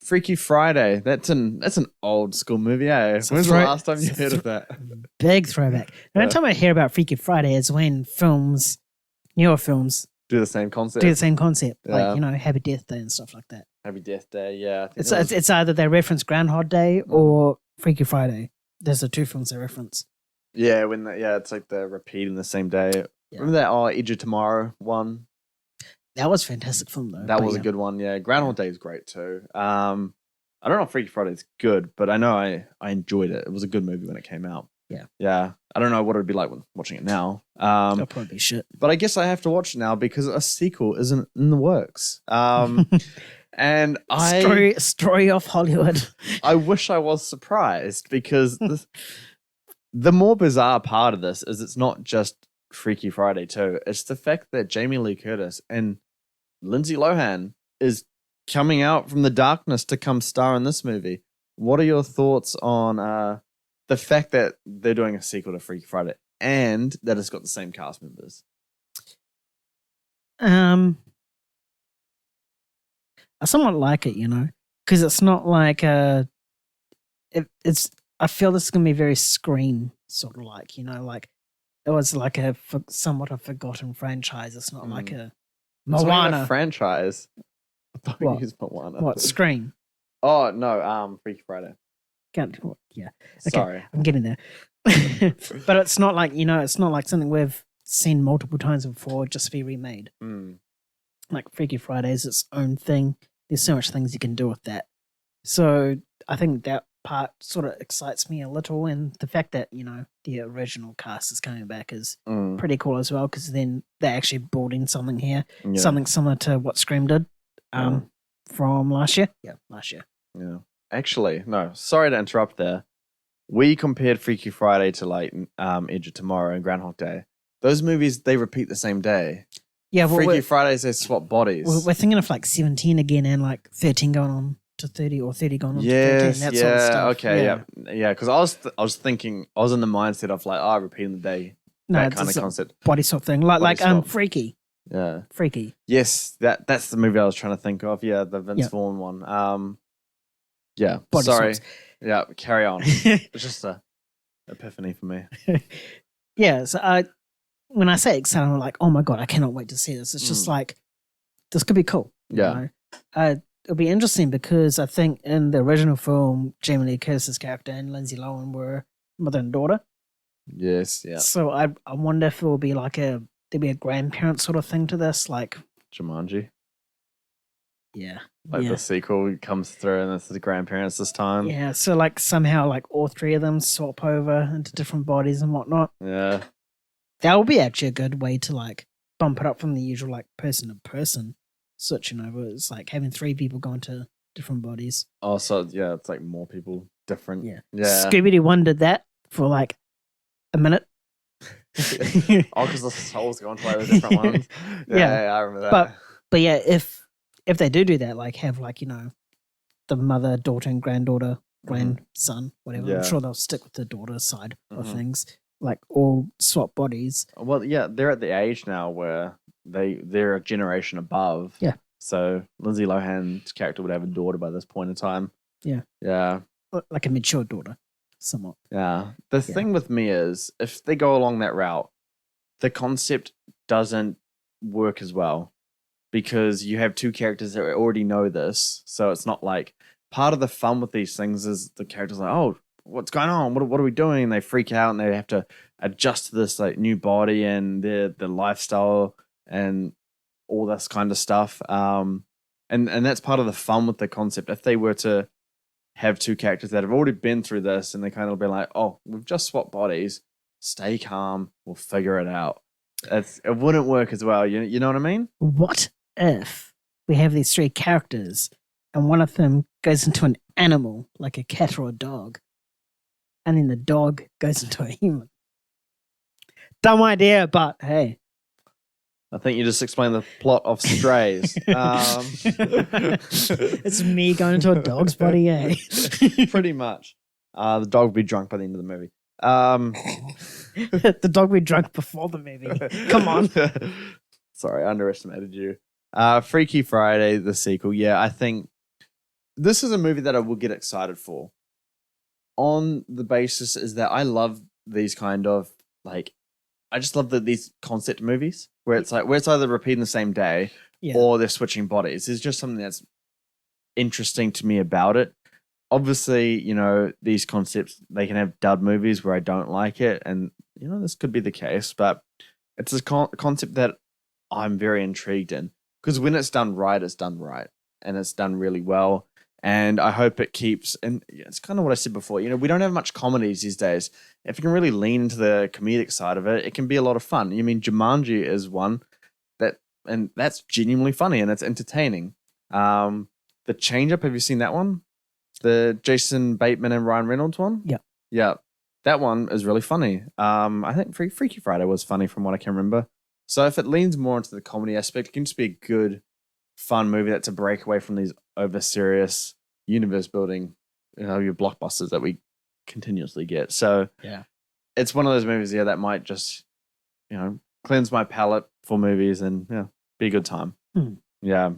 Freaky Friday. That's an old school movie, eh? It's a When's the throw- last time you heard of that? Big throwback. The only time I hear about Freaky Friday is when newer films, Do the same concept. do the same concept, Yeah. like Happy Death Day and stuff like that. Happy Death Day, yeah. I think It's that was- it's either they reference Groundhog Day or Freaky Friday. There's the two films they reference. yeah, it's like they're repeating the same day. Yeah. Remember that Edge of Tomorrow one? That was a fantastic film though. That but was a yeah. good one, yeah. Groundhog Day is great too. I don't know if Freaky Friday is good, but I know I enjoyed it. It was a good movie when it came out. Yeah. Yeah. I don't know what it would be like when watching it now. That'll probably be shit. But I guess I have to watch it now because a sequel isn't in the works. And Story of Hollywood. I wish I was surprised because the more bizarre part of this is it's not just Freaky Friday 2. It's the fact that Jamie Lee Curtis and Lindsay Lohan is coming out from the darkness to come star in this movie. What are your thoughts on the fact that they're doing a sequel to Freaky Friday and that it's got the same cast members? I somewhat like it, because it's not like it's. I feel this is gonna be very Scream sort of like, like it was like somewhat a forgotten franchise. It's not like a It's not even Moana a franchise. I thought What? you used Moana. What Scream? Oh no, Freaky Friday. Yeah, Sorry. I'm getting there. But it's not like it's not like something we've seen multiple times before just to be remade. Mm. Like Freaky Friday is its own thing. There's so much things you can do with that. So I think that part sort of excites me a little, and the fact that the original cast is coming back is Mm. pretty cool as well, because then they actually brought in something here, Yeah. something similar to what Scream did Mm. from last year. Yeah, last year. Yeah. Actually, no. Sorry to interrupt there. We compared Freaky Friday to like Edge of Tomorrow and Groundhog Day. Those movies they repeat the same day. Yeah, well, Freaky Fridays they swap bodies. we're thinking of like 17 again, and like 13 going on to 30, or 30 going on to 13. yes, That yeah, sort of stuff. okay, yeah. Because I was thinking, I was in the mindset of like, repeating the day, No, that it's kind of a concept. body swap thing, like swap. Freaky. Yeah. Yes, that's the movie I was trying to think of. Yeah, the Vince Vaughn one. Yeah. Body sorry. swaps. Yeah. Carry on. It's just a epiphany for me. Yeah, so when I say excited, I'm like, oh my god, I cannot wait to see this. It's just like, this could be cool. Yeah. It'll be interesting because I think in the original film, Jamie Lee Curtis's character and Lindsay Lohan were mother and daughter. Yes. Yeah. So I wonder if it will be like there'll be a grandparent sort of thing to this, like Jumanji. yeah, Like yeah. the sequel comes through and it's the grandparents this time. Yeah, so like somehow like all three of them swap over into different bodies and whatnot. Yeah. That would be actually a good way to like bump it up from the usual like person to person switching over. It's like having three people go into different bodies. Also, yeah, it's like more people different. Yeah. Yeah. Scooby-Doo 1 did that for like a minute. Oh, because the souls go into like the different ones. Yeah. I remember that. But yeah, if they do that, like have like, the mother, daughter and granddaughter, grandson, whatever. Yeah. I'm sure they'll stick with the daughter side of Mhm. things. Like all swap bodies. Well, yeah, they're at the age now where they're a generation above. Yeah. So Lindsay Lohan's character would have a daughter by this point in time. Yeah. Yeah. Like a mature daughter, somewhat. Yeah. The thing with me is if they go along that route, the concept doesn't work as well because you have two characters that already know this. So it's not like part of the fun with these things is the characters like, oh, what's going on? What are we doing? And they freak out and they have to adjust to this like new body and their lifestyle and all this kind of stuff. And that's part of the fun with the concept. If they were to have two characters that have already been through this and they kind of be like, oh, we've just swapped bodies. Stay calm. We'll figure it out. It wouldn't work as well. You know what I mean? What if we have these three characters and one of them goes into an animal, like a cat or a dog, and then the dog goes into a human? Dumb idea, but hey. I think you just explained the plot of Strays. It's me going into a dog's body, eh? Pretty much. The dog will be drunk by the end of the movie. The dog we drunk before the movie. Come on. Sorry, I underestimated you. Freaky Friday, the sequel. Yeah, I think this is a movie that I will get excited for. On the basis is that I love these kind of like, I just love these concept movies where it's either repeating the same day or they're switching bodies. There's just something that's interesting to me about it. Obviously, these concepts, they can have dud movies where I don't like it, and this could be the case, but it's a concept that I'm very intrigued in, because when it's done right, and it's done really well. And I hope it keeps, and it's kind of what I said before, we don't have much comedies these days. If you can really lean into the comedic side of it, it can be a lot of fun. Jumanji is one and that's genuinely funny and it's entertaining. The Change Up, have you seen that one? The Jason Bateman and Ryan Reynolds one? Yeah. Yeah. That one is really funny. I think Freaky Friday was funny from what I can remember. So if it leans more into the comedy aspect, it can just be a good, fun movie that's a break away from these over serious universe building, your blockbusters that we continuously get. So yeah, it's one of those movies, that might just, cleanse my palate for movies and be a good time. Hmm. Yeah.